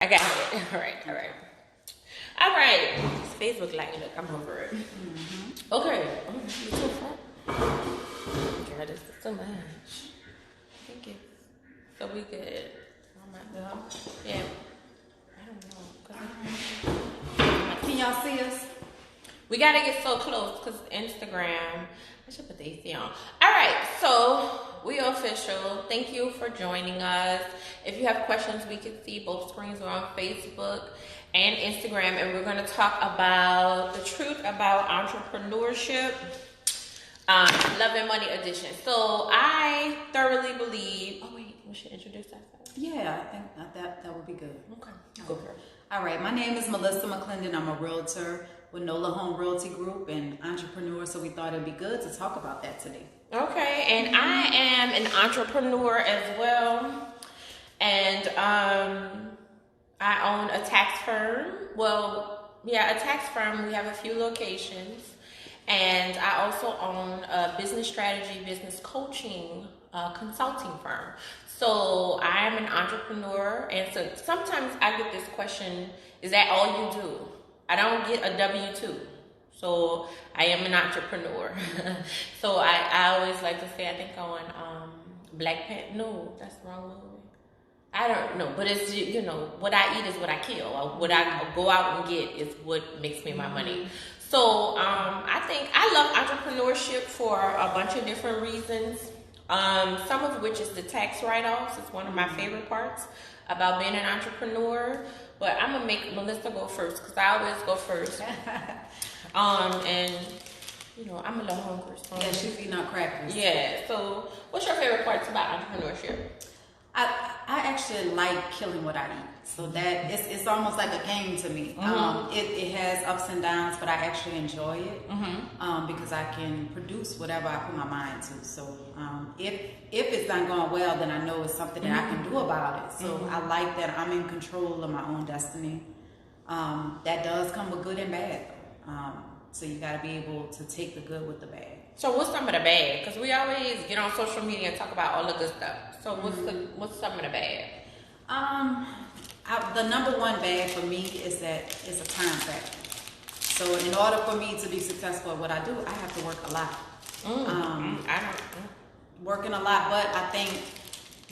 I got it. All right. It's Facebook Live. Look, I'm over it. Okay. Oh, you're too fat. Girl, this is too much. Thank you. So we good. Oh my God. Yeah. I don't know. Can y'all see us? We gotta get so close because Instagram. I should put the AC on. All right, so we official. Thank you for joining us. If you have questions, we can see both screens are on Facebook and Instagram, and we're gonna talk about the truth about entrepreneurship, love and money edition. So I thoroughly believe. Oh wait, we should introduce ourselves. Yeah, I think that would be good. Okay, go for it. All right, my name is Melissa McClendon. I'm a realtor with NOLA Home Realty Group and entrepreneur, so we thought it'd be good to talk about that today. Okay, and I am an entrepreneur as well, and I own a tax firm. Well, yeah, a tax firm. We have a few locations, and I also own a business strategy, business coaching, consulting firm. So I'm an entrepreneur, and so sometimes I get this question, is that all you do? I don't get a W-2. So I am an entrepreneur. So I always like to say, I think on Black Panther, no, that's the wrong movie. I don't know, but it's, you know, what I eat is what I kill. What I go out and get is what makes me my money. So I think I love entrepreneurship for a bunch of different reasons. Some of which is the tax write-offs. It's one of my favorite parts about being an entrepreneur. But I'm gonna make Melissa go first because I always go first. And you know, I'm a little hungry. So yeah, she's eating our crackers. Yeah. So, what's your favorite parts about entrepreneurship? I actually like killing what I eat. So that it's almost like a game to me. It has ups and downs, but I actually enjoy it because I can produce whatever I put my mind to. So if it's not going well, then I know it's something that I can do about it. So I like that I'm in control of my own destiny. That does come with good and bad. So you got to be able to take the good with the bad. So what's some of the bad? Because we always get on social media and talk about all the good stuff. So what's some of the bad? The number one bad for me is that it's a time factor. So in order for me to be successful at what I do, I have to work a lot. Working a lot, but I think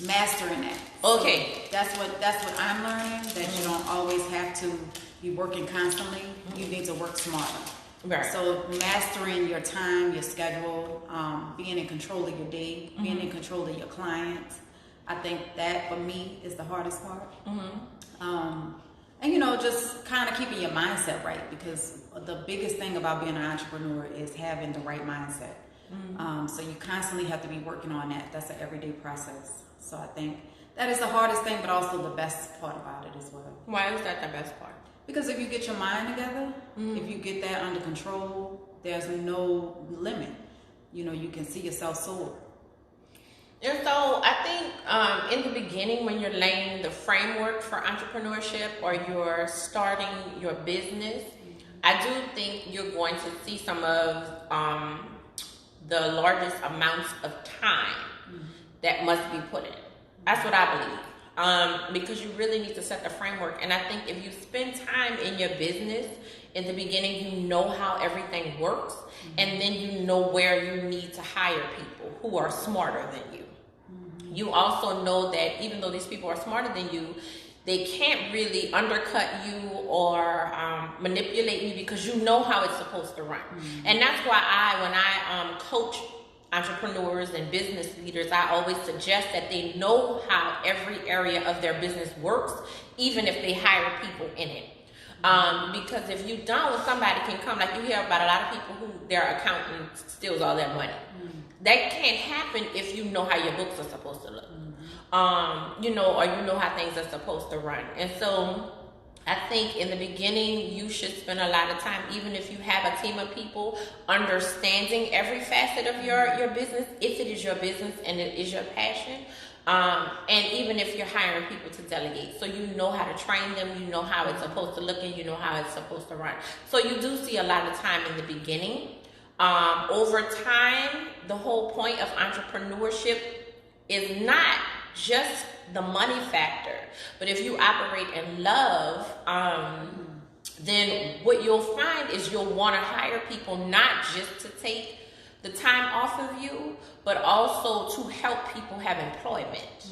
mastering that. Okay. So that's what I'm learning, that you don't always have to be working constantly. You need to work smarter. Right. So mastering your time, your schedule, being in control of your day, being in control of your clients. I think that for me is the hardest part. And you know, just kind of keeping your mindset right, because the biggest thing about being an entrepreneur is having the right mindset. So you constantly have to be working on that. That's an everyday process. So I think that is the hardest thing, but also the best part about it as well. Why is that the best part? Because if you get your mind together, if you get that under control, there's no limit. You know, you can see yourself soar. And so I think in the beginning, when you're laying the framework for entrepreneurship or you're starting your business, I do think you're going to see some of the largest amounts of time that must be put in. That's what I believe. Because you really need to set the framework. And I think if you spend time in your business in the beginning, you know how everything works, and then you know where you need to hire people who are smarter than you. You also know that even though these people are smarter than you, they can't really undercut you or manipulate you, because you know how it's supposed to run. And that's why when I coach entrepreneurs and business leaders, I always suggest that they know how every area of their business works, even if they hire people in it. Because if you don't, somebody can come, like you hear about a lot of people who their accountant steals all their money. That can't happen if you know how your books are supposed to look. You know, or you know how things are supposed to run. And so I think in the beginning, you should spend a lot of time, even if you have a team of people, understanding every facet of your business, if it is your business and it is your passion. And even if you're hiring people to delegate, so you know how to train them, you know how it's supposed to look, and you know how it's supposed to run. So you do see a lot of time in the beginning. Over time, the whole point of entrepreneurship is not just the money factor, but if you operate in love, then what you'll find is you'll want to hire people not just to take the time off of you, but also to help people have employment.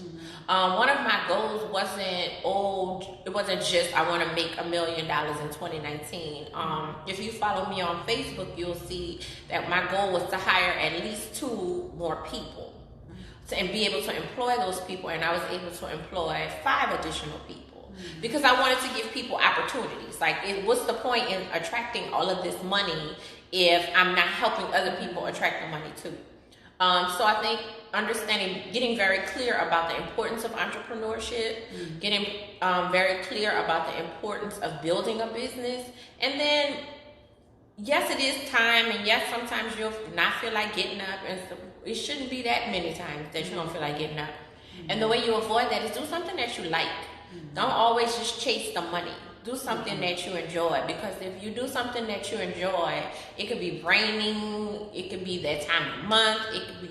One of my goals it wasn't just I want to make $1 million in 2019. If you follow me on Facebook, you'll see that my goal was to hire at least 2 more people and be able to employ those people, and I was able to employ 5 additional people because I wanted to give people opportunities. Like, what's the point in attracting all of this money if I'm not helping other people attract the money too? So I think getting very clear about the importance of entrepreneurship, getting very clear about the importance of building a business, and then yes, it is time, and yes, sometimes you'll not feel like getting up, and so it shouldn't be that many times that you don't feel like getting up. And the way you avoid that is do something that you like. Don't always just chase the money. Do something that you enjoy, because if you do something that you enjoy, it could be raining, it could be that time of month,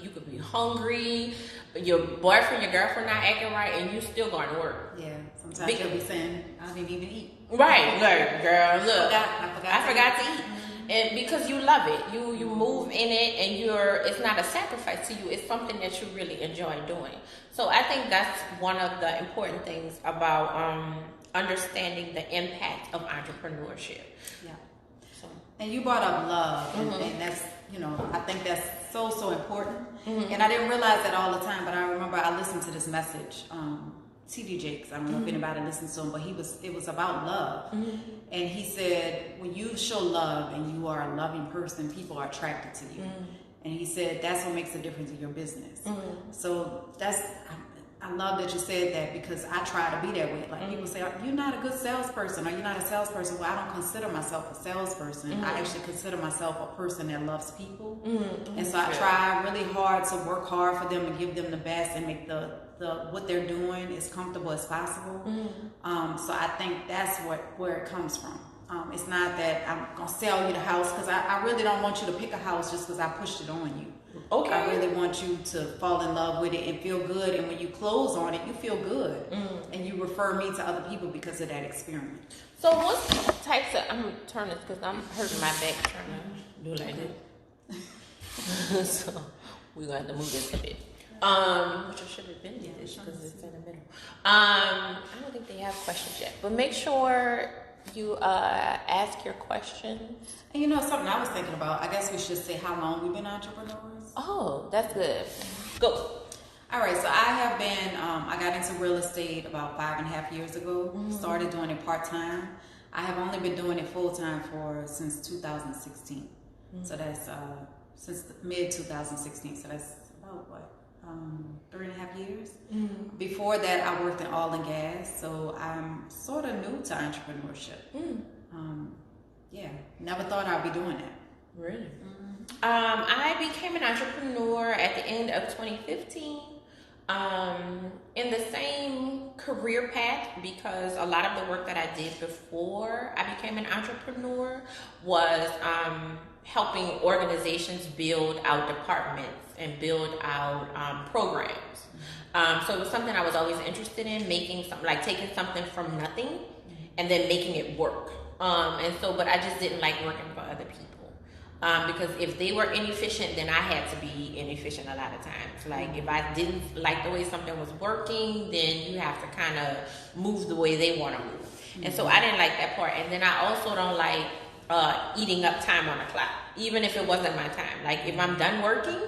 you could be hungry, your boyfriend, your girlfriend not acting right, and you still going to work. Yeah, sometimes you'll be saying, I didn't even eat. Right, like, girl, look, I forgot to eat. And because you love it, you move in it, and it's not a sacrifice to you. It's something that you really enjoy doing. So I think that's one of the important things about understanding the impact of entrepreneurship. Yeah. So. And you brought up love, and that's, I think that's so important. And I didn't realize that all the time, but I remember I listened to this message. T.D. Jakes, I don't know if anybody listens to him, but it was about love. And he said, when you show love and you are a loving person, people are attracted to you. And he said, that's what makes a difference in your business. So I love that you said that, because I try to be that way. Like, people say, you're not a good salesperson, or you're not a salesperson. Well, I don't consider myself a salesperson. I actually consider myself a person that loves people. And so I try really hard to work hard for them and give them the best and make what they're doing as comfortable as possible. So I think that's where it comes from. It's not that I'm gonna sell you the house, because I really don't want you to pick a house just because I pushed it on you. Okay. I really want you to fall in love with it and feel good, and when you close on it, you feel good, and you refer me to other people because of that experience. So what types of, I'm gonna turn this because I'm hurting my back trying to do like this. So we're gonna have to move this a bit. Which I should have been did this because it's in the middle. I don't think they have questions yet, but make sure you ask your questions. And something I was thinking about, I guess we should say how long we've been entrepreneurs. Oh, that's good. Go. All right, so I have been, I got into real estate about 5.5 years ago. Started doing it part-time. I have only been doing it full-time since 2016. So that's since mid-2016. So that's about what? 3.5 years. Before that, I worked in oil and gas, so I'm sort of new to entrepreneurship. Yeah, never thought I'd be doing that. Really? I became an entrepreneur at the end of 2015 in the same career path, because a lot of the work that I did before I became an entrepreneur was helping organizations build out departments and build out programs. So it was something I was always interested in, making something, like taking something from nothing and then making it work. But I just didn't like working for other people. Because if they were inefficient, then I had to be inefficient a lot of times. Like, if I didn't like the way something was working, then you have to kind of move the way they want to move. And so I didn't like that part. And then I also don't like eating up time on the clock, even if it wasn't my time. Like, if I'm done working,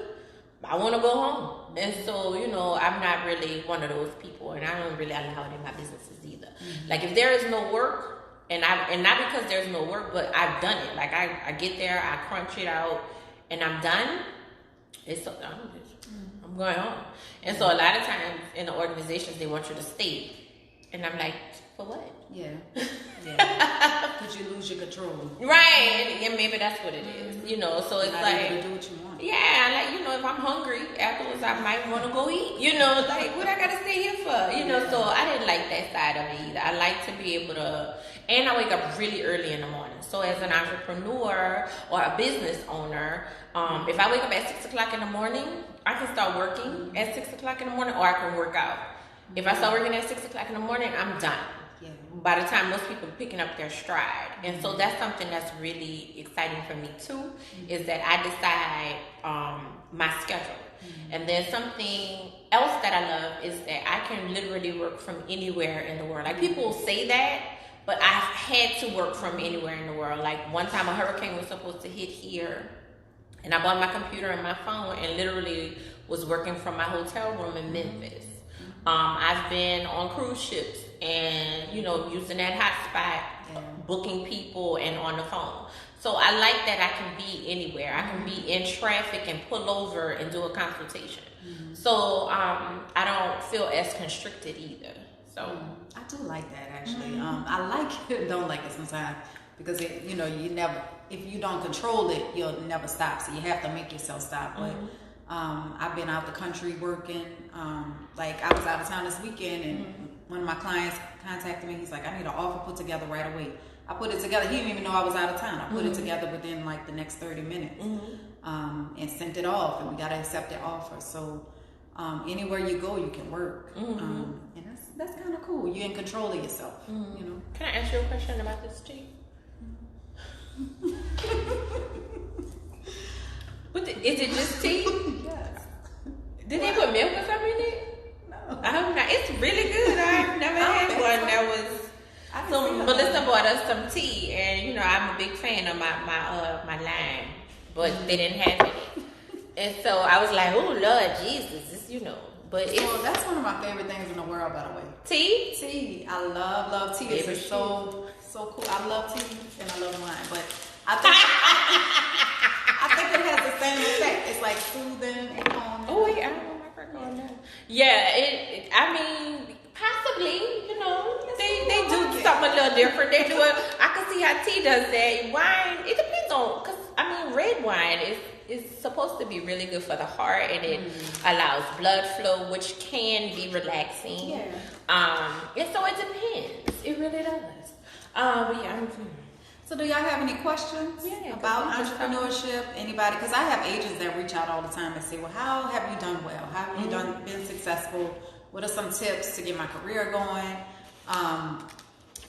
I want to go home. And so, I'm not really one of those people, and I don't really allow it in my businesses either. Like, if there is no work, and not because there's no work, but I've done it. Like, I get there, I crunch it out, and I'm done. I'm going home. And so a lot of times in the organizations, they want you to stay. And I'm like, for what? Yeah. Because you lose your control. Right. And maybe that's what it is. So it's like, you do what you want. Yeah, like, if I'm hungry afterwards, I might want to go eat. Like, what I got to stay here for? So I didn't like that side of it either. I like to be able to, and I wake up really early in the morning. So as an entrepreneur or a business owner, if I wake up at 6 o'clock in the morning, I can start working at 6 o'clock in the morning, or I can work out. If I start working at 6 o'clock in the morning, I'm done. Yeah. By the time most people are picking up their stride. And so that's something that's really exciting for me too, is that I decide my schedule. And then something else that I love is that I can literally work from anywhere in the world. Like people say that, but I've had to work from anywhere in the world. Like one time a hurricane was supposed to hit here, and I bought my computer and my phone and literally was working from my hotel room in Memphis. I've been on cruise ships and, using that hotspot, booking people and on the phone. So I like that I can be anywhere. I can be in traffic and pull over and do a consultation. So I don't feel as constricted either. So I do like that actually. I like it, don't like it sometimes because you never, if you don't control it, you'll never stop. So you have to make yourself stop. But I've been out the country working. Like I was out of town this weekend, and one of my clients contacted me. He's like, "I need an offer put together right away." I put it together. He didn't even know I was out of town. I put it together within like the next 30 minutes, and sent it off, and we got an accepted offer. So anywhere you go, you can work, and that's kind of cool. You're in control of yourself. Can I ask you a question about this tea? Is it just tea? Yes. Did they put milk or something in it? No. I hope not. It's really good. I've never had one that was. So Melissa bought us some tea, and I'm a big fan of my lime, but they didn't have it. And so I was like, oh Lord Jesus, But that's one of my favorite things in the world, by the way. Tea. I love tea. It's so cool. I love tea and I love wine, but I think I think it has the same effect. It's like soothing and calming. Oh wait, I don't know my friend going down. Yeah, I mean, possibly. They do something a little different. They do it. I can see how tea does that. Wine, it depends on, because red wine is supposed to be really good for the heart, and it allows blood flow, which can be relaxing. Yeah. And so it depends. It really does. But yeah. So do y'all have any questions about entrepreneurship? Anybody? Because I have agents that reach out all the time and say, well, how have you done well? How have you been successful? What are some tips to get my career going?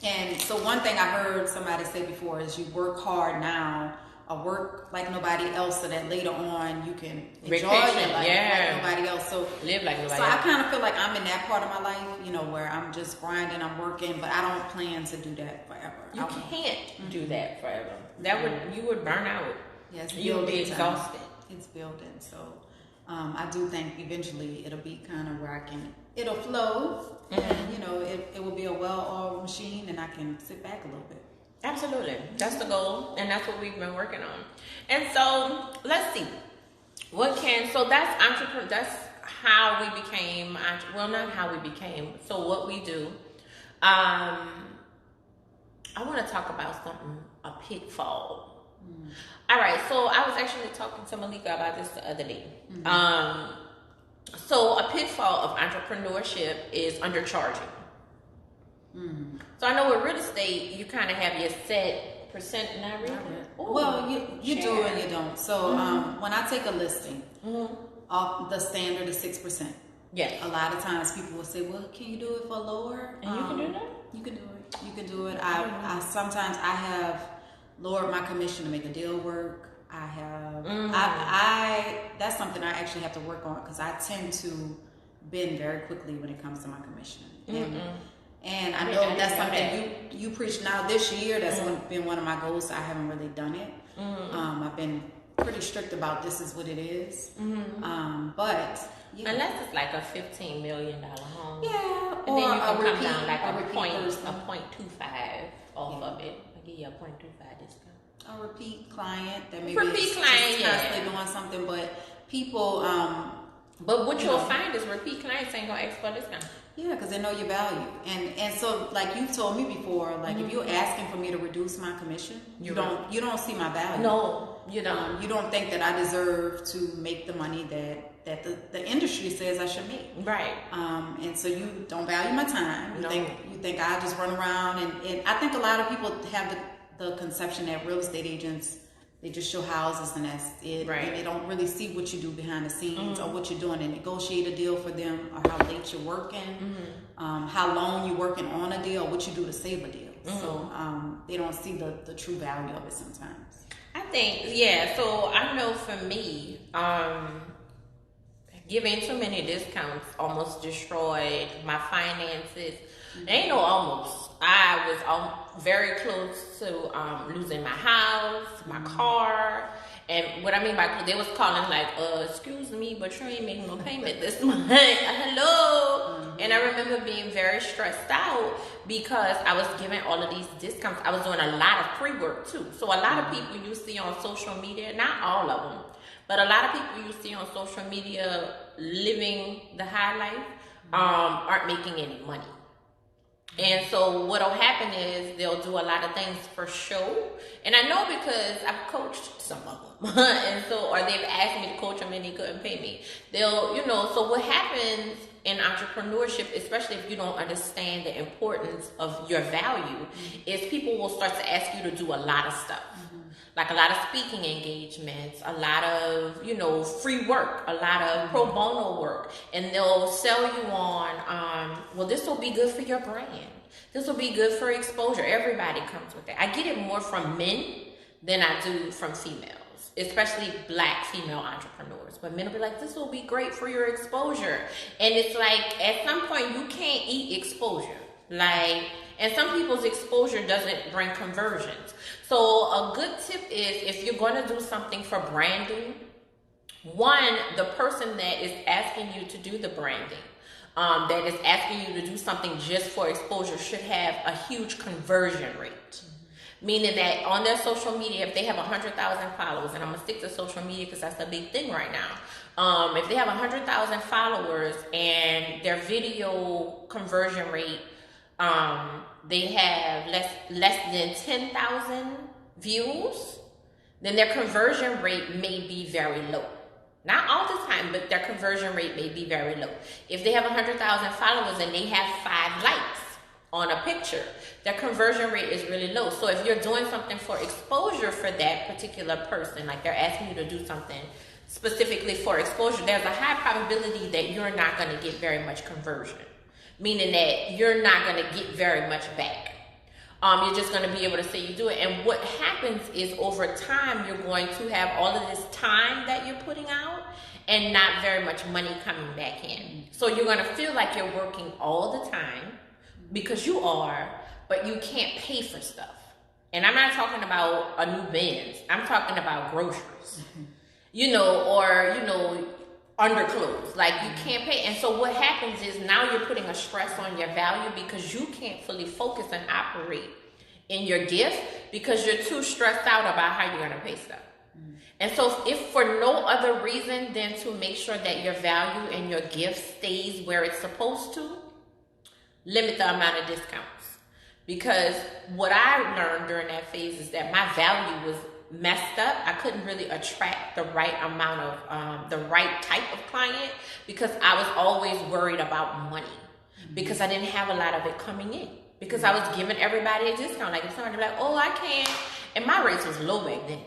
And so one thing I heard somebody say before is you work hard now, or work like nobody else, so that later on you can enjoy your life like nobody else. So live like nobody else. I kind of feel like I'm in that part of my life, where I'm just grinding, I'm working, but I don't plan to do that forever. You can't do that forever. You would burn out. Yes, you would be exhausted. It's building. So I do think eventually it'll be kind of where it'll flow, and it will be a well-oiled machine, and I can sit back a little bit. Absolutely. That's the goal, and that's what we've been working on. And so, let's see. So that's entrepreneur. That's how we became, well, not how we became, so what we do. I want to talk about something, a pitfall. All right, so I was actually talking to Malika about this the other day. So a pitfall of entrepreneurship is undercharging. So I know with real estate, you kind of have your set percent. Not really. Well, you do and you don't. So when I take a listing, the standard is 6%. Yes. A lot of times people will say, "Well, can you do it for lower?" And you can do that. You can do it. You can do it. I sometimes I have lowered my commission to make a deal work. I have. That's something I actually have to work on, because I tend to bend very quickly when it comes to my commission. And I know that's something you preach now this year. That's been one of my goals. I haven't really done it. I've been pretty strict about this is what it is. But unless it's like a $15 million home, and or then you can come down like a 0.25 off of it. I give you a 0.25 discount. A repeat client that maybe constantly doing something, but people. But what you'll find is repeat clients ain't gonna ask for a discount. Yeah, because they know your value, and so like you've told me before, like if you're asking for me to reduce my commission, you don't see my value. No, you don't. You don't think that I deserve to make the money that the industry says I should make. Right. And so you don't value my time. You think I just run around, and I think a lot of people have the conception that real estate agents, They just show houses and that's it. Right. And they don't really see what you do behind the scenes or what you're doing to negotiate a deal for them or how late you're working, how long you're working on a deal or what you do to save a deal. So they don't see the true value of it sometimes. I think, yeah, so I know for me, giving too many discounts almost destroyed my finances. Ain't no almost. I was very close to losing my house, my car, and what I mean by they was calling like, excuse me, but you ain't making no payment this month. Hello. And I remember being very stressed out because I was giving all of these discounts. I was doing a lot of pre-work too. So a lot of people you see on social media, not all of them, but a lot of people you see on social media living the high life aren't making any money. And so what'll happen is they'll do a lot of things for show. And I know because I've coached some of them. And so, or they've asked me to coach them and they couldn't pay me. They'll, so what happens in entrepreneurship, especially if you don't understand the importance of your value, is people will start to ask you to do a lot of stuff. Like a lot of speaking engagements, a lot of, free work, a lot of pro bono work. And they'll sell you on, well, this will be good for your brand. This will be good for exposure. Everybody comes with that. I get it more from men than I do from females, especially Black female entrepreneurs. But men will be like, this will be great for your exposure. And it's like, at some point, you can't eat exposure. And some people's exposure doesn't bring conversions. So a good tip is if you're going to do something for branding, one, the person that is asking you to do the branding, that is asking you to do something just for exposure should have a huge conversion rate. Meaning that on their social media, if they have 100,000 followers, and I'm going to stick to social media because that's the big thing right now. If they have 100,000 followers and their video conversion rate, they have less than 10,000 views, then their conversion rate may be very low. Not all the time, but their conversion rate may be very low. If they have 100,000 followers and they have 5 likes on a picture, their conversion rate is really low. So if you're doing something for exposure for that particular person, like they're asking you to do something specifically for exposure, there's a high probability that you're not going to get very much conversion. Meaning that you're not going to get very much back. You're just going to be able to say you do it. And what happens is over time, you're going to have all of this time that you're putting out and not very much money coming back in. So you're going to feel like you're working all the time because you are, but you can't pay for stuff. And I'm not talking about a new Benz. I'm talking about groceries, or underclothes. Like you can't pay. And so what happens is now you're putting a stress on your value because you can't fully focus and operate in your gift because you're too stressed out about how you're going to pay stuff. And so if for no other reason than to make sure that your value and your gift stays where it's supposed to, limit the amount of discounts. Because what I learned during that phase is that my value was messed up. I couldn't really attract the right amount of the right type of client because I was always worried about money because I didn't have a lot of it coming in because I was giving everybody a discount. Like if somebody be like, oh, I can't, and my rates was low back then.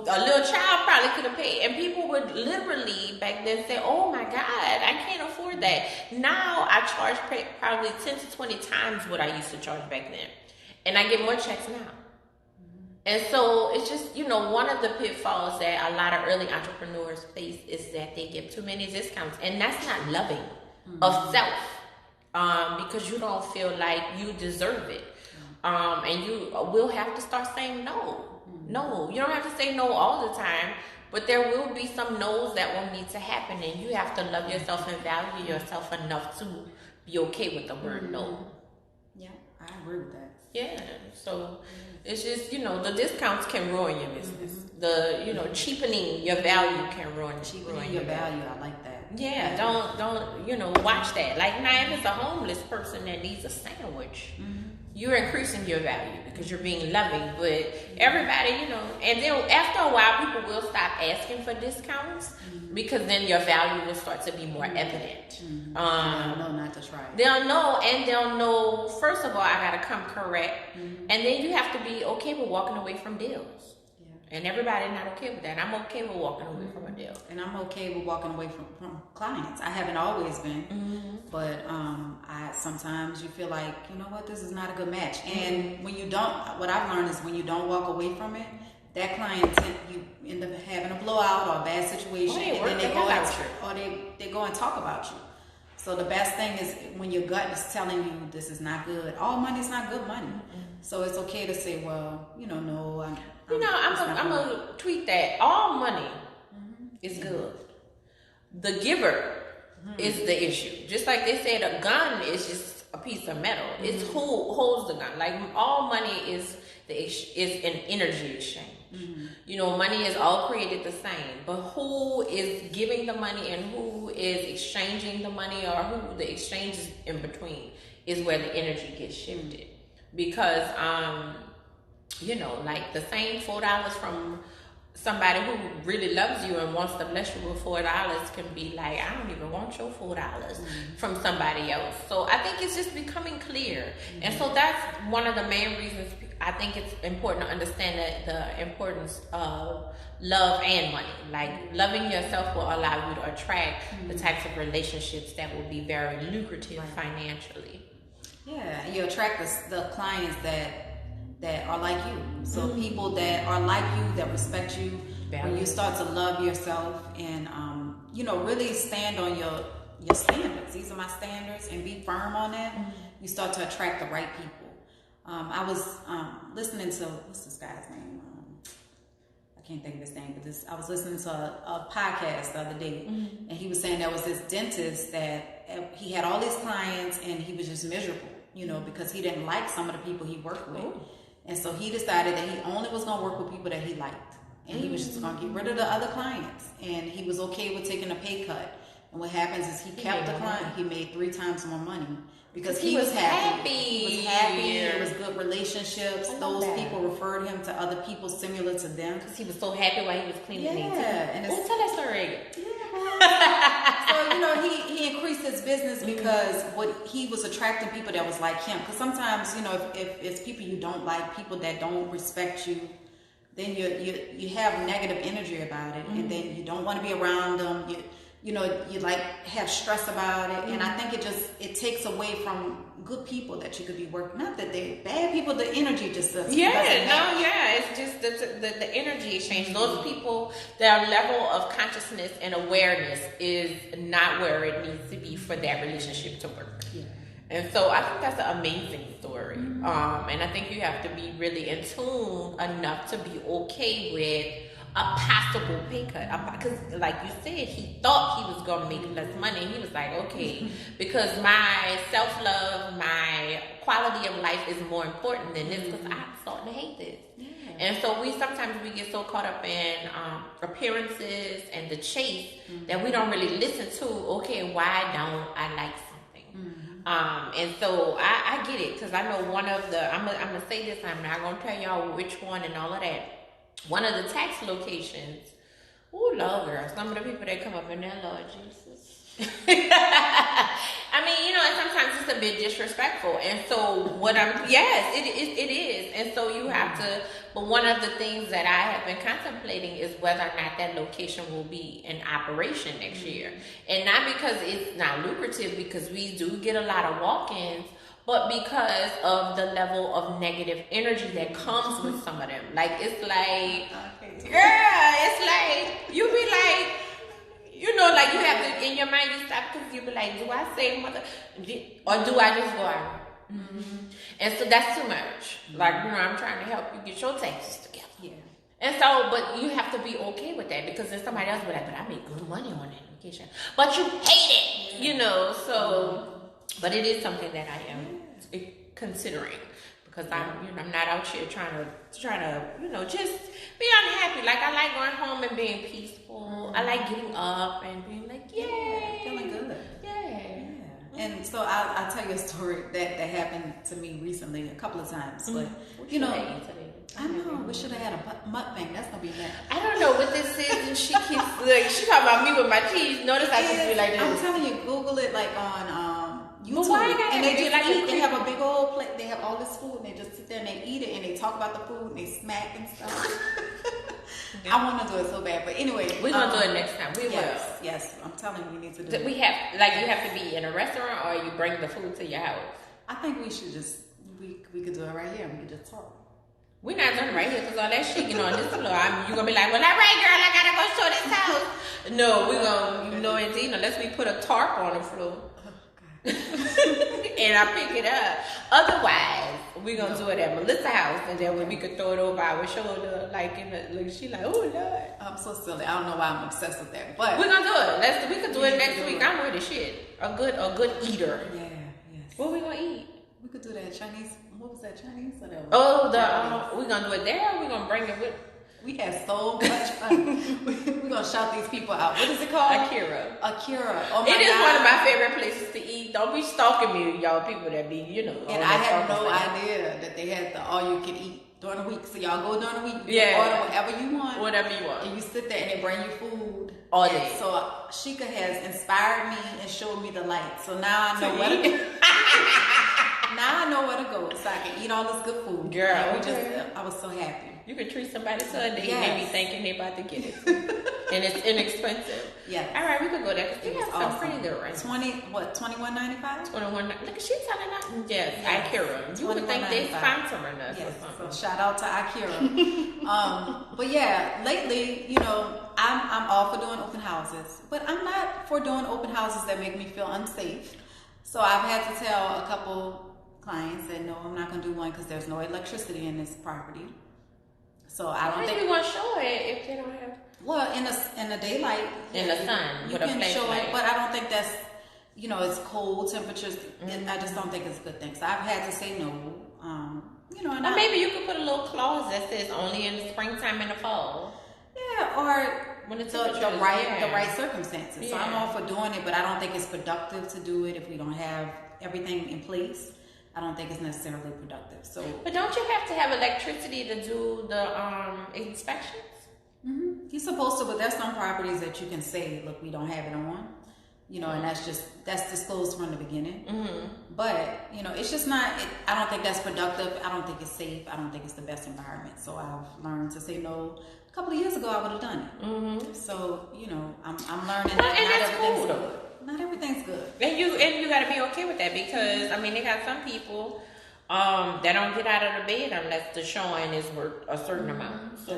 A little child probably could have paid, and people would literally back then say, oh my God, I can't afford that. Now I charge probably 10 to 20 times what I used to charge back then, and I get more checks now. And so it's just, one of the pitfalls that a lot of early entrepreneurs face is that they give too many discounts, and that's not loving of self, because you don't feel like you deserve it. And you will have to start saying no. No, you don't have to say no all the time, but there will be some no's that will need to happen, and you have to love yourself and value yourself enough to be okay with the word no. Yeah, I agree with that. Yeah, so it's just, the discounts can ruin your business. The, cheapening your value can ruin your value. I like that. Yeah, don't watch that. Like now, if it's a homeless person that needs a sandwich, you're increasing your value because you're being loving. But everybody, and then after a while, people will stop asking for discounts because then your value will start to be more evident. They'll know not to try. They'll know, first of all, I gotta come correct. And then you have to be okay with walking away from deals. Yeah. And everybody's not okay with that. I'm okay with walking away from a deal. And I'm okay with walking away from clients. I haven't always been, but I sometimes you feel like, you know what, this is not a good match. And when you don't, what I've learned is when you don't walk away from it, that client, you end up having a blowout or a bad situation, and then they go and talk about you. So the best thing is when your gut is telling you this is not good. All money is not good money. So it's okay to say, well, no. I'm gonna tweet that all money is good. The giver is the issue. Just like they said, a gun is just a piece of metal. It's who holds the gun. Like all money is an energy exchange. Money is all created the same, but who is giving the money and who is exchanging the money, or who the exchange is in between, is where the energy gets shifted. Because like the same $4 from somebody who really loves you and wants to bless you with $4 can be like, I don't even want your $4 from somebody else. So I think it's just becoming clear. And so that's one of the main reasons I think it's important to understand that the importance of love and money. Like loving yourself will allow you to attract the types of relationships that will be very lucrative financially. Yeah, you attract the clients that are like you. So people that are like you, that respect you, when you start to love yourself and really stand on your standards. These are my standards, and be firm on that. You start to attract the right people. I was listening to, what's this guy's name? I can't think of his name, but I was listening to a podcast the other day, and he was saying there was this dentist that he had all these clients and he was just miserable, because he didn't like some of the people he worked with. And so he decided that he only was going to work with people that he liked. And he was just going to get rid of the other clients. And he was okay with taking a pay cut. And what happens is he kept the client. He made 3 times more money. Because he was happy. He was happy. It was good relationships. Those people referred him to other people similar to them. Because he was so happy while he was cleaning. Yeah. Tell that story. So, he increased his business because he was attracting people that was like him. Because sometimes, if it's people you don't like, people that don't respect you, then you have negative energy about it, and then you don't want to be around them. You like have stress about it, and I think it takes away from good people that you could be working. Not that they're bad people, the energy just doesn't. It's just the energy exchange. Those people, their level of consciousness and awareness is not where it needs to be for that relationship to work. Yeah. And so I think that's an amazing story. And I think you have to be really in tune enough to be okay with a possible pay cut, because like you said, he thought he was going to make less money. He was like, okay, because my self-love, my quality of life is more important than this, because I'm starting to hate this. And so we get so caught up in appearances and the chase that we don't really listen to, okay, why don't I like something? And so I get it, because I know one of the, I'm gonna say this, I'm not gonna tell y'all which one and all of that. One of the tax locations, Lord, girl, some of the people that come up in there, Lord Jesus. I mean, and sometimes it's a bit disrespectful. And so yes, it is. And so you have to, but one of the things that I have been contemplating is whether or not that location will be in operation next year. And not because it's not lucrative, because we do get a lot of walk-ins, but because of the level of negative energy that comes with some of them. Like, it's like, it's like, you be like, like you have to, in your mind, you stop, because you be like, do I say mother, or do I just go out? And so that's too much. Like, I'm trying to help you get your taxes together. Yeah. And so, but you have to be okay with that, because then somebody else will be like, but I make good money on that location. But you hate it, so... But it is something that I am considering, because I'm not out here trying to just be unhappy. Like, I like going home and being peaceful. I like getting up and being like, yay, feeling good. Yeah. And so I'll tell you a story that happened to me recently a couple of times. But, you know, I know, we should have had a mukbang. That's going to be next. I don't know what this is, and she keeps, like, she talking about me with my cheese. Notice I just be like this. I'm telling you, Google it like on YouTube. But why you gotta and they be just like eat. They have a big old plate. They have all this food, and they just sit there and they eat it, and they talk about the food, and they smack and stuff. I want to do it so bad, but anyway, we're gonna do it next time. We will. Yes, I'm telling you, we need to do it. We have, like, you have to be in a restaurant, or you bring the food to your house. I think we should just we could do it right here, and we could just talk. We're not doing it right here because all that shit on this floor. You're gonna be like, well, all right, girl, I gotta go show this house. No, we're gonna, indeed, unless we put a tarp on the floor. And I pick it up. Otherwise, we're gonna do it at Melissa's house, and then when we could throw it over our shoulder, like in the, like she like, oh Lord. I'm so silly. I don't know why I'm obsessed with that, but we're gonna do it. We could do it next week. I'm with the shit. A good eater. Yeah. Yes. What we gonna eat? We could do that Chinese. What was that Chinese? We're gonna do it there. Or we gonna bring it with. We had so much fun. We're gonna shout these people out. What is it called? Akira. Oh my It is God. one of my favorite places to eat. Don't be stalking me, y'all people that be, And I had no idea that they had the all you can eat during the week. So y'all go during the week. You can order whatever you want. Whatever you want. And you sit there and they bring you food. All day. So Sheika has inspired me and showed me the light. So now I know where to go. Now I know where to go so I can eat all this good food. Girl, I was so happy. You can treat somebody Sunday and they be thinking they about to get it. And it's inexpensive. Yeah. All right, we could go there because they have some awesome. pretty good restaurants. $21.95? $21. Look, she's telling us. Yes, Akira. You would think they sponsoring us or something. So shout out to Akira. But yeah, lately, I'm all for doing open houses, but I'm not for doing open houses that make me feel unsafe. So I've had to tell a couple clients that no, I'm not going to do one because there's no electricity in this property. So I don't think you want to show it if they don't have. Well, in the daylight, in the sun, you can show it, but I don't think that's it's cold temperatures. I just don't think it's a good thing. So I've had to say no. Or maybe you could put a little clause that says only in the springtime and the fall. Yeah, or when it's the right circumstances. Yeah. So I'm all for doing it, but I don't think it's productive to do it if we don't have everything in place. I don't think it's necessarily productive. So, but don't you have to have electricity to do the inspections? Mm-hmm. You're supposed to, but there's some properties that you can say, look, we don't have it on, and that's disclosed from the beginning. Mm-hmm. But it's just not. I don't think that's productive. I don't think it's safe. I don't think it's the best environment. So I've learned to say no. A couple of years ago, I would have done it. Mm-hmm. So I'm learning that not everything's good. Not everything's good. And you got to be okay with that because they got some people that don't get out of the bed unless the showing is worth a certain amount. So,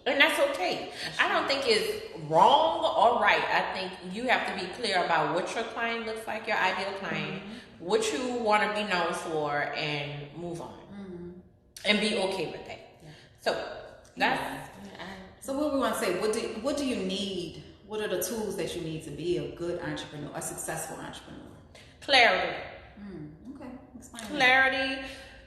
and that's okay. I don't think it's wrong or right. I think you have to be clear about what your client looks like, your ideal client, what you want to be known for, and move on, and be okay with that. Yeah. So that's. So what we want to say? What do you need? What are the tools that you need to be a good entrepreneur, a successful entrepreneur? Clarity. Okay. Explain Clarity.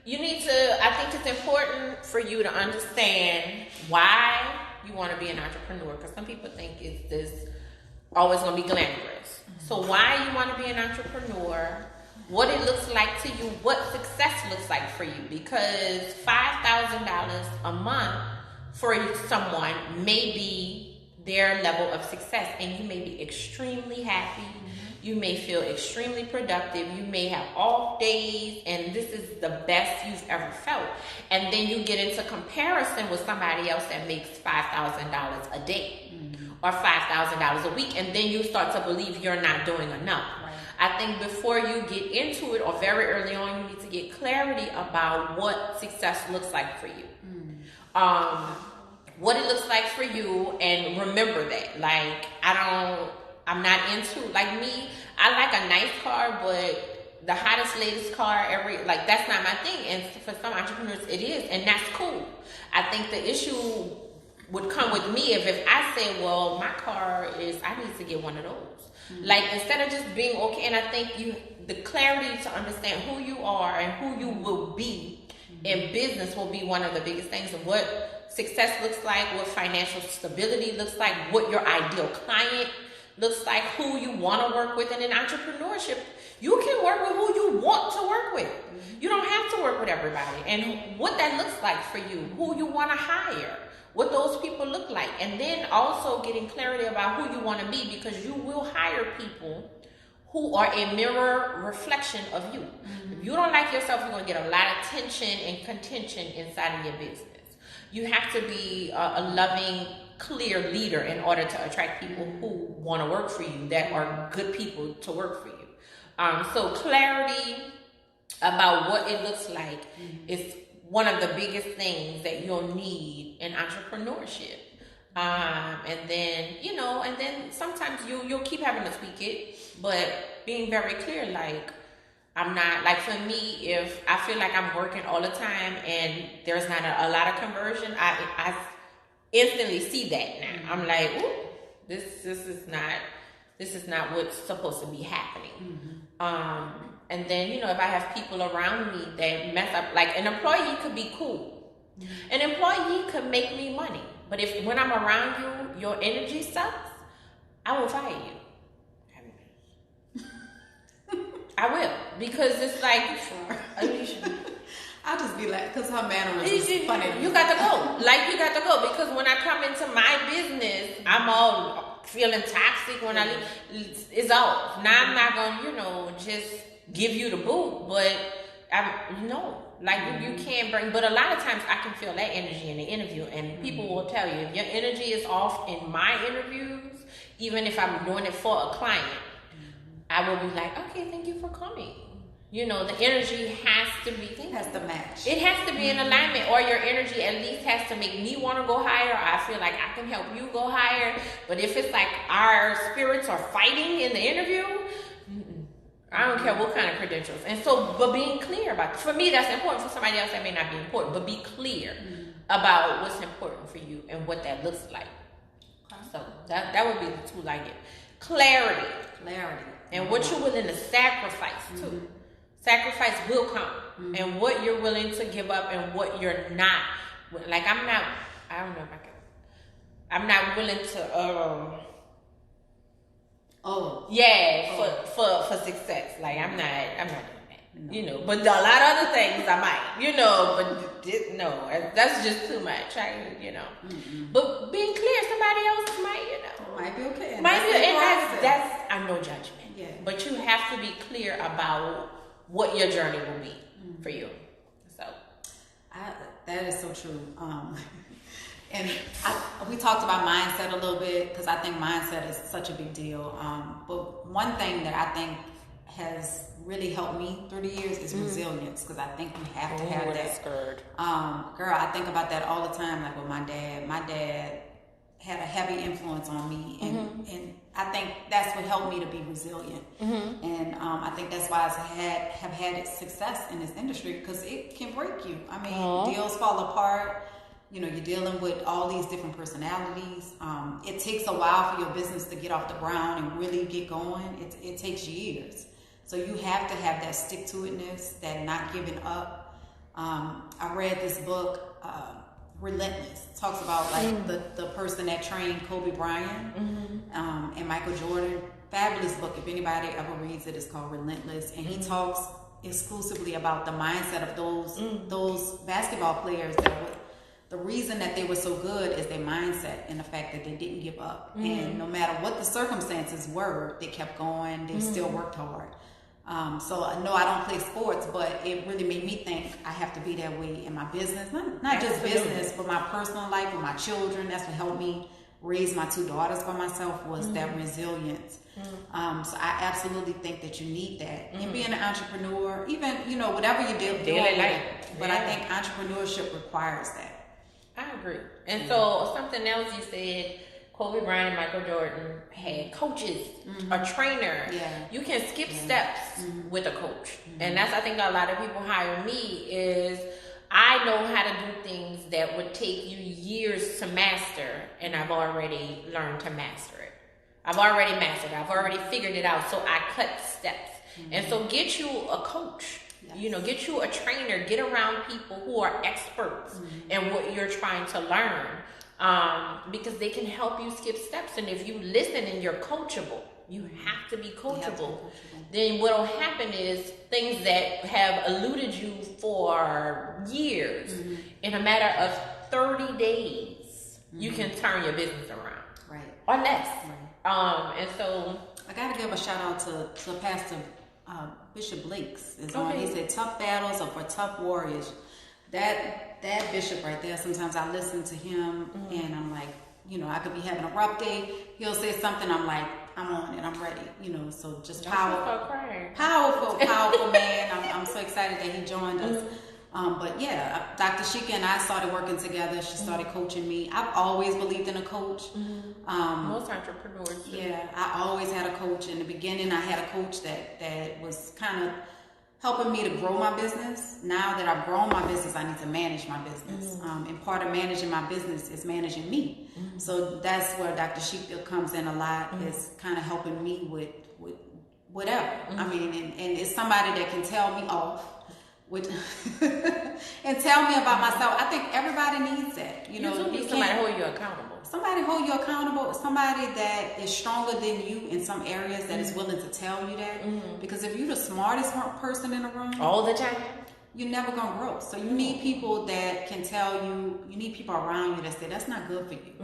You need to, I think it's important for you to understand why you want to be an entrepreneur. Because some people think it's this always going to be glamorous. So why you want to be an entrepreneur, what it looks like to you, what success looks like for you. Because $5,000 a month for someone may be their level of success, and you may be extremely happy. You may feel extremely productive. You may have off days, and this is the best you've ever felt. And then you get into comparison with somebody else that makes $5,000 a day or $5,000 a week, and then you start to believe you're not doing enough. Right. I think before you get into it, or very early on, you need to get clarity about what success looks like for you. What it looks like for you, and remember that. Like, I'm not into, like me, I like a nice car, but the hottest, latest car that's not my thing. And for some entrepreneurs, it is, and that's cool. I think the issue would come with me if I say, well, my car I need to get one of those. Like, instead of just being okay, and I think the clarity to understand who you are and who you will be in business will be one of the biggest things, of what success looks like, what financial stability looks like, what your ideal client looks like, who you want to work with. And in entrepreneurship, You can work with who you want to work with. You don't have to work with everybody. And what that looks like for you, who you want to hire, what those people look like. And then also getting clarity about who you want to be, because you will hire people who are a mirror reflection of you. If you don't like yourself, you're going to get a lot of tension and contention inside of your business. You have to be a loving, clear leader in order to attract people who want to work for you, that are good people to work for you. So clarity about what it looks like is one of the biggest things that you'll need in entrepreneurship. And then sometimes you'll keep having to tweak it, but being very clear, like, I'm not, like, for me, if I feel like I'm working all the time and there's not a lot of conversion, I instantly see that now. I'm like, ooh, this is not what's supposed to be happening. And then, if I have people around me that mess up, like, an employee could be cool. An employee could make me money. But if when I'm around you, your energy sucks, I will fire you. I will, because it's like, I'll just be like, because her mannerism is funny. You got to go. Like, you got to go, because when I come into my business, I'm all feeling toxic when I leave. It's off. Now I'm not going to, just give you the boot, but you can't bring, but a lot of times I can feel that energy in the interview, and people will tell you, if your energy is off in my interviews, even if I'm doing it for a client, I will be like, okay, thank you for coming. The energy has to be, it has to match. It has to be in alignment, or your energy at least has to make me want to go higher. I feel like I can help you go higher. But if it's like our spirits are fighting in the interview, I don't care what kind of credentials. And so, but being clear about it. For me, that's important. For somebody else, that may not be important. But be clear about what's important for you and what that looks like. Okay. So that would be the tool I get. Clarity. And what you're willing to sacrifice too. Sacrifice will come. And what you're willing to give up and what you're not. Like, I don't know if I can. I'm not willing to, for success. Like, I'm not doing that. But a lot of other things I might, but no, that's just too much. But being clear, somebody else might be okay. And that's I'm no judgment. Yeah. But you have to be clear about what your journey will be for you. So that is so true. And we talked about mindset a little bit, because I think mindset is such a big deal. But one thing that I think has really helped me through the years is resilience, because I think you have to have that. Girl, I think about that all the time. Like with my dad had a heavy influence on me, and I think that's what helped me to be resilient. And I think that's why I have had success in this industry, because it can break you. I mean, deals fall apart. You're dealing with all these different personalities. It takes a while for your business to get off the ground and really get going. It takes years. So you have to have that stick-to-itness, that not giving up. I read this book, Relentless. It talks about the person that trained Kobe Bryant and Michael Jordan. Fabulous book. If anybody ever reads it, it's called Relentless. And he talks exclusively about the mindset of those basketball players the reason that they were so good is their mindset and the fact that they didn't give up. And no matter what the circumstances were, they kept going. They still worked hard. So no, I don't play sports, but it really made me think I have to be that way in my business. Not just business, but my personal life with my children. That's what helped me raise my 2 daughters by myself, was that resilience. So I absolutely think that you need that. And being an entrepreneur, even, whatever you do, but I think entrepreneurship requires that. I agree. And so something else you said, Kobe Bryant and Michael Jordan had coaches, a trainer. Yeah. You can skip steps with a coach. And that's, I think, a lot of people hire me is I know how to do things that would take you years to master, and I've already learned to master it. I've already mastered it. I've already figured it out, so I cut steps. And so get you a coach. Yes. Get you a trainer, get around people who are experts in what you're trying to learn, because they can help you skip steps. And if you listen and you're coachable, You have to be coachable. You have to be coachable. Then what will happen is things that have eluded you for years, in a matter of 30 days, you can turn your business around. Right. Or less. Right. And so I got to give a shout out to Pastor Bishop Blake's. Okay. He said, "Tough battles are for tough warriors." That bishop right there. Sometimes I listen to him and I'm like, I could be having a rough day. He'll say something. I'm like, I'm on it. I'm ready. So just powerful man. I'm so excited that he joined us. But yeah, Dr. Sheika and I started working together. She started coaching me. I've always believed in a coach. Most entrepreneurs do. Yeah, I always had a coach. In the beginning, I had a coach that was kind of helping me to grow my business. Now that I've grown my business, I need to manage my business. And part of managing my business is managing me. So that's where Dr. Sheika comes in a lot, is kind of helping me with whatever. I mean, and it's somebody that can tell me off. And tell me about myself. I think everybody needs that. You need somebody hold you accountable. Somebody hold you accountable. Somebody that is stronger than you in some areas, that is willing to tell you that. Because if you're the smartest person in the room all the time, you're never gonna grow. So you need people that can tell you. You need people around you that say that's not good for you,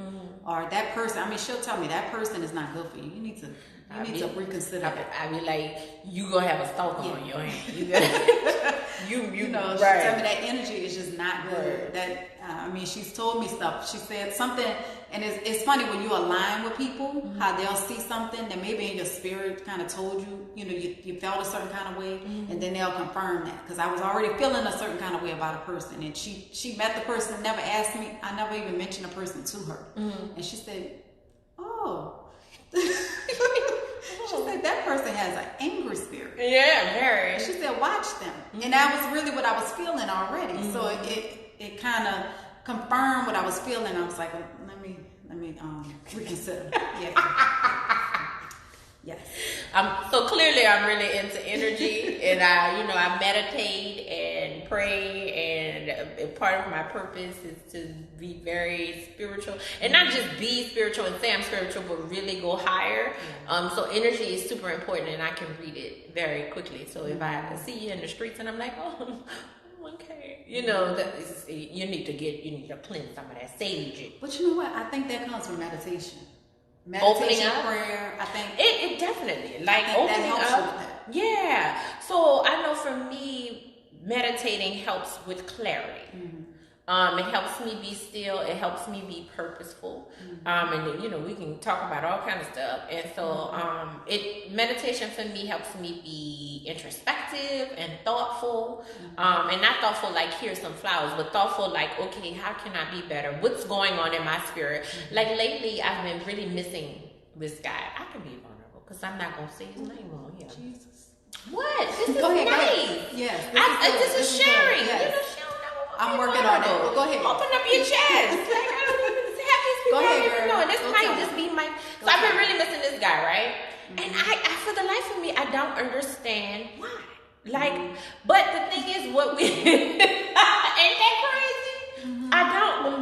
or that person. I mean, she'll tell me that person is not good for you. You need to reconsider that. I be like, you gonna have a stalker on your hand. You know, she right. tell me that energy is just not good. That she's told me stuff. She said something, and it's funny when you align with people, how they'll see something that maybe in your spirit kind of told you. You felt a certain kind of way, and then they'll confirm that. Because I was already feeling a certain kind of way about a person, and she met the person, never asked me. I never even mentioned a person to her, and she said, "Oh." She said that person has an angry spirit. Yeah, very. She said, "Watch them," and that was really what I was feeling already. So it kind of confirmed what I was feeling. I was like, let me reconsider. Yeah. Yes. So clearly, I'm really into energy, and I meditate and pray, and part of my purpose is to be very spiritual, and not just be spiritual and say I'm spiritual, but really go higher. So energy is super important, and I can read it very quickly. So if I see you in the streets and I'm like, oh, okay, you need to cleanse some of that sage. But you know what? I think that comes from meditation. Opening up, prayer. I think it definitely opening up. Yeah. So I know for me, meditating helps with clarity. It helps me be still. It helps me be purposeful. And we can talk about all kinds of stuff. And so meditation for me helps me be introspective and thoughtful. And not thoughtful like here's some flowers, but thoughtful like, okay, how can I be better? What's going on in my spirit? Like lately, I've been really missing this guy. I can be vulnerable because I'm not gonna say his name on here. Jesus. What? This is Go ahead, nice. Yes. This is sharing. Yes. She don't never want I'm to be working on it. vulnerable. Well, go ahead. Open up your chest. Like, I don't even have these people. Go ahead, I don't girl. know. And this Go might tell just me. be my. So I've been really missing this guy, right? And I, for the life of me, I don't understand why. Like, but the thing is, what we ain't that crazy? I don't.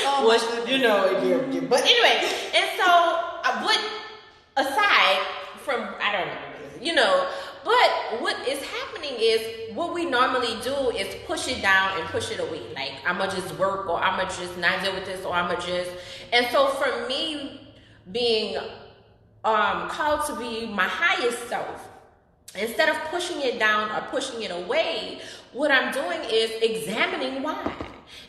Oh, Well, but anyway, and so, but aside from, I don't know, but what is happening is what we normally do is push it down and push it away. Like, I'ma just work, or I'ma just not deal with this, or I'ma just, and so for me, being called to be my highest self, instead of pushing it down or pushing it away, what I'm doing is examining why.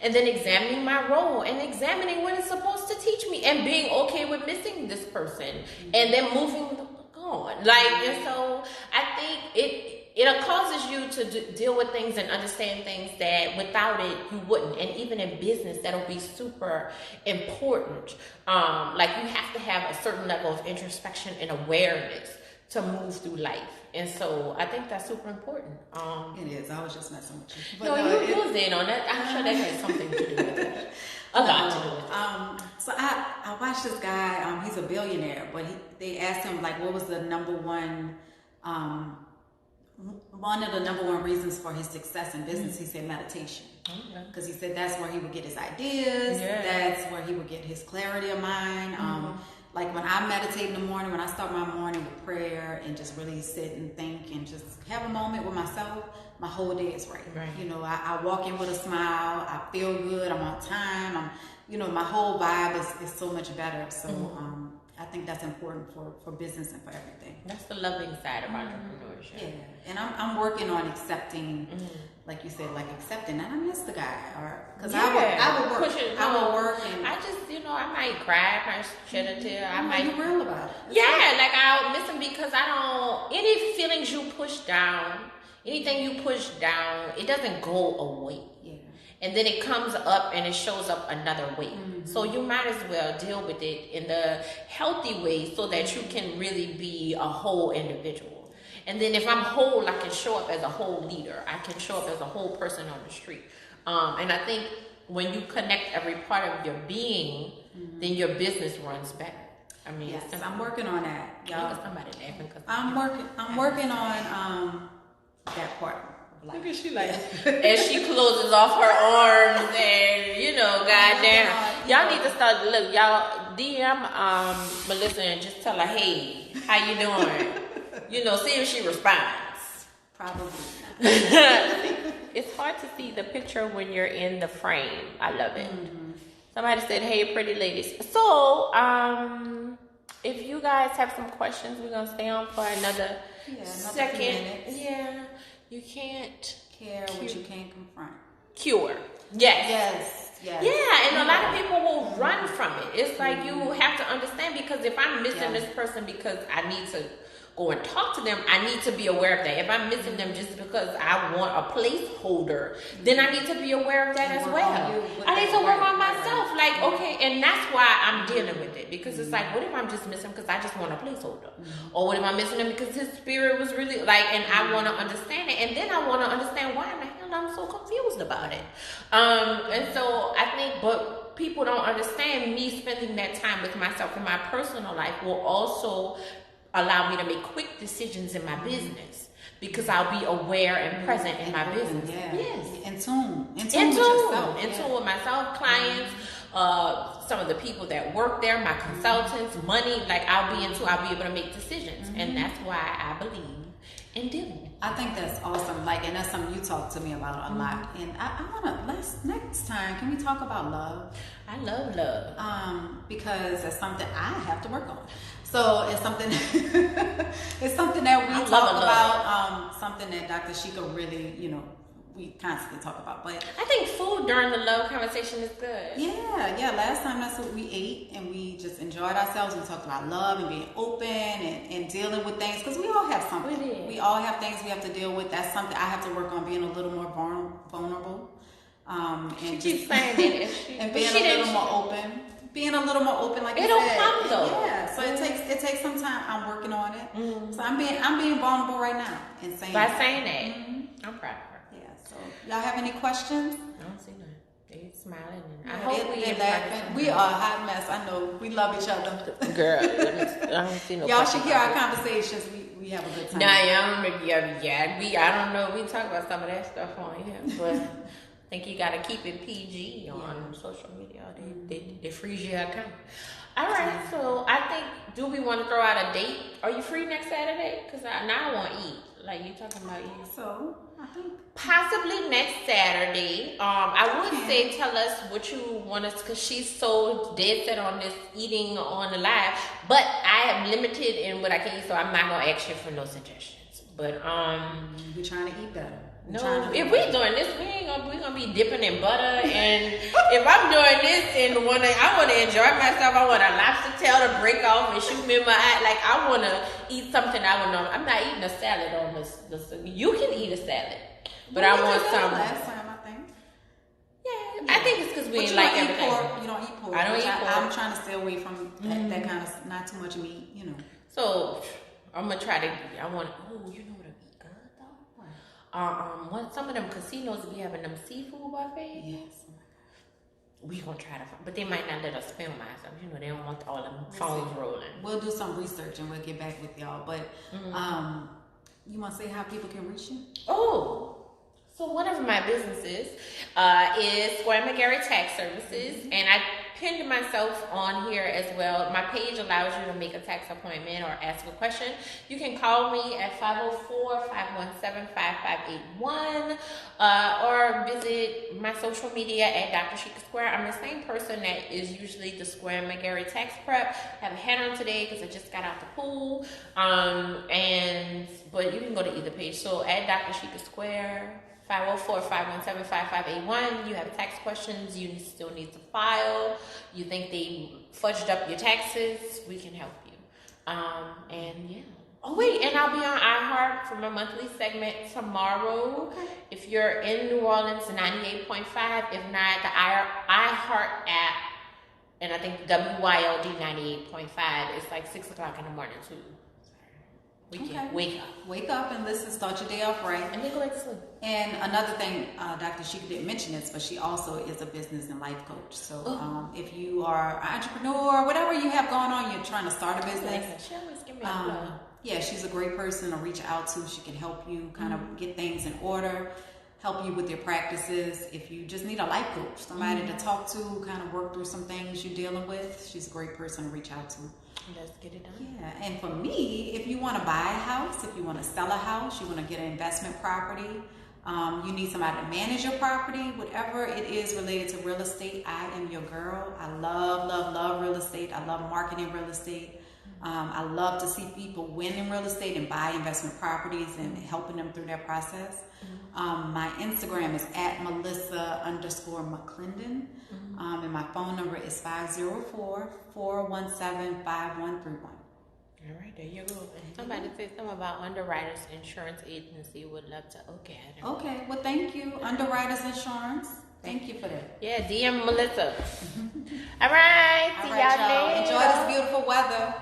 And then examining my role and examining what it's supposed to teach me and being okay with missing this person and then moving on. And so I think it causes you to deal with things and understand things that without it you wouldn't. And even in business, that'll be super important. Like you have to have a certain level of introspection and awareness to move through life. And so I think that's super important. It is. I was just messing with you. But you was in on it. I'm sure that has something to do with it. A lot to do with it. So I watched this guy. He's a billionaire, but they asked him like, what was the one of the number one reasons for his success in business. He said meditation, because he said that's where he would get his ideas. Yeah. That's where he would get his clarity of mind. like when I meditate in the morning, when I start my morning with prayer and just really sit and think and just have a moment with myself, my whole day is right. You know, I walk in with a smile, I feel good, I'm on time, my whole vibe is so much better. So I think that's important for business and for everything. That's the loving side of entrepreneurship. Yeah, and I'm working on accepting, like you said, like accepting that I miss the guy, or because I would work, and I just, I might cry, I might shed a tear, I might. Be real about it. Yeah, like I'll miss him because any feelings you push down, anything you push down, it doesn't go away. Yeah. And then it comes up and it shows up another way. So you might as well deal with it in the healthy way so that you can really be a whole individual. And then if I'm whole, I can show up as a whole leader. I can show up as a whole person on the street. And I think when you connect every part of your being, then your business runs better. I mean, yes, I'm working on that. Y'all. Somebody laughing because I'm working on that part. Look at she like as she closes off her arms and goddamn. Y'all need to start y'all DM Melissa and just tell her, hey, how you doing? See if she responds. Probably. It's hard to see the picture when you're in the frame. I love it. Somebody said, hey, pretty ladies. So, if you guys have some questions, we're gonna stay on for another second. Few minutes. Yeah. You can't care what you can't confront. Cure. Yes. Yeah, and a lot of people will run from it. It's like you have to understand, because if I'm missing this person because I need to go and talk to them, I need to be aware of that. If I'm missing them just because I want a placeholder, then I need to be aware of that as well. I need to work on myself. Like, okay, and that's why I'm dealing with it, because it's like, what if I'm just missing because I just want a placeholder? Or what if I'm missing him because his spirit was really like, and I want to understand it, and then I want to understand why in the hell I'm so confused about it. And so I think, but people don't understand, me spending that time with myself in my personal life will also allow me to make quick decisions in my business, because I'll be aware and present in my business. Yes. In tune with myself, clients, some of the people that work there, my consultants, money, like I'll be able to make decisions. And that's why I believe in dealing. I think that's awesome. Like, and that's something you talk to me about a lot. And I want to, next time, can we talk about love? I love love. Because it's something I have to work on. So it's something that we talk about, something that Dr. Sheika really, we constantly talk about. But I think food during the love conversation is good. Yeah. Last time that's what we ate, and we just enjoyed ourselves. We talked about love and being open and dealing with things, because we all have something. We all have things we have to deal with. That's something I have to work on, being a little more vulnerable. She keeps saying it, and being a little more open. Being a little more open, like it'll you said. come though. Yeah, so it takes some time. I'm working on it. So I'm being vulnerable right now and saying that. I'm proud of her. Yeah. So y'all have any questions? I don't see none. They smiling. And I hope they're laughing. We are a hot mess. I know. We love each other. Girl, I don't see no. Y'all should hear our conversations. We have a good time. I don't know. We talk about some of that stuff on here, but I think you got to keep it PG on social media. They freeze your account. All right, so I think, do we want to throw out a date? Are you free next Saturday? Because now I want to eat. Like you talking about eating. So I think possibly next Saturday. I would say tell us what you want us, because she's so dead set on this eating on the live. But I am limited in what I can eat, so I'm not gonna ask you for no suggestions. But we're trying to eat better. No, if we doing this, we gonna be dipping in butter. And if I'm doing this and I want to enjoy myself, I want a lobster tail to break off and shoot me in my eye. Like, I want to eat something I would know. I'm not eating a salad on this. You can eat a salad, but I want some. Last time, I think. Yeah, I think it's because we ain't like everything. You don't eat pork. I don't eat pork. I'm trying to stay away from that kind of, not too much meat. So I'm gonna try to. I want. Oh, you know what? Some of them casinos be having them seafood buffets. Yes. We gonna try to, but they might not let us film ourselves. They don't want all them phones rolling. We'll do some research and we'll get back with y'all. But you want to say how people can reach you? Oh, so one of my businesses is Square McGarry Tax Services, and pinned myself on here as well. My page allows you to make a tax appointment or ask a question. You can call me at 504-517-5581 or visit my social media at Dr. Sheika Square. I'm the same person that is usually the Square McGarry Tax Prep. I have a hat on today because I just got out the pool. But you can go to either page. So at Dr. Sheika Square, 504-517-5581. You have tax questions. You still need to file. You think they fudged up your taxes. We can help you. And yeah. Oh wait, and I'll be on iHeart for my monthly segment tomorrow. Okay. If you're in New Orleans, 98.5. If not, the iHeart app, and I think WYLD 98.5. It's like 6 o'clock in the morning too. Wake up. Wake up and listen. Start your day off right. And then go back to sleep. And another thing, Dr. Sheika didn't mention this, but she also is a business and life coach. So if you are an entrepreneur, whatever you have going on, you're trying to start a business. She always give me a plug. Yeah, she's a great person to reach out to. She can help you kind of get things in order, help you with your practices. If you just need a life coach, somebody to talk to, kind of work through some things you're dealing with, she's a great person to reach out to. Let's get it done. Yeah, and for me, if you want to buy a house, if you want to sell a house, you want to get an investment property, you need somebody to manage your property, whatever it is related to real estate, I am your girl. I love, love, love real estate. I love marketing real estate. I love to see people win in real estate and buy investment properties and helping them through that process. My Instagram is at Melissa_McClendon. And my phone number is 504-417-5131. All right, there you go. Somebody said something about underwriters insurance agency. Would love to. Okay. Okay, well, thank you. Underwriters Insurance. Thank you for that. Yeah, DM Melissa. All right. See y'all later. Enjoy this beautiful weather.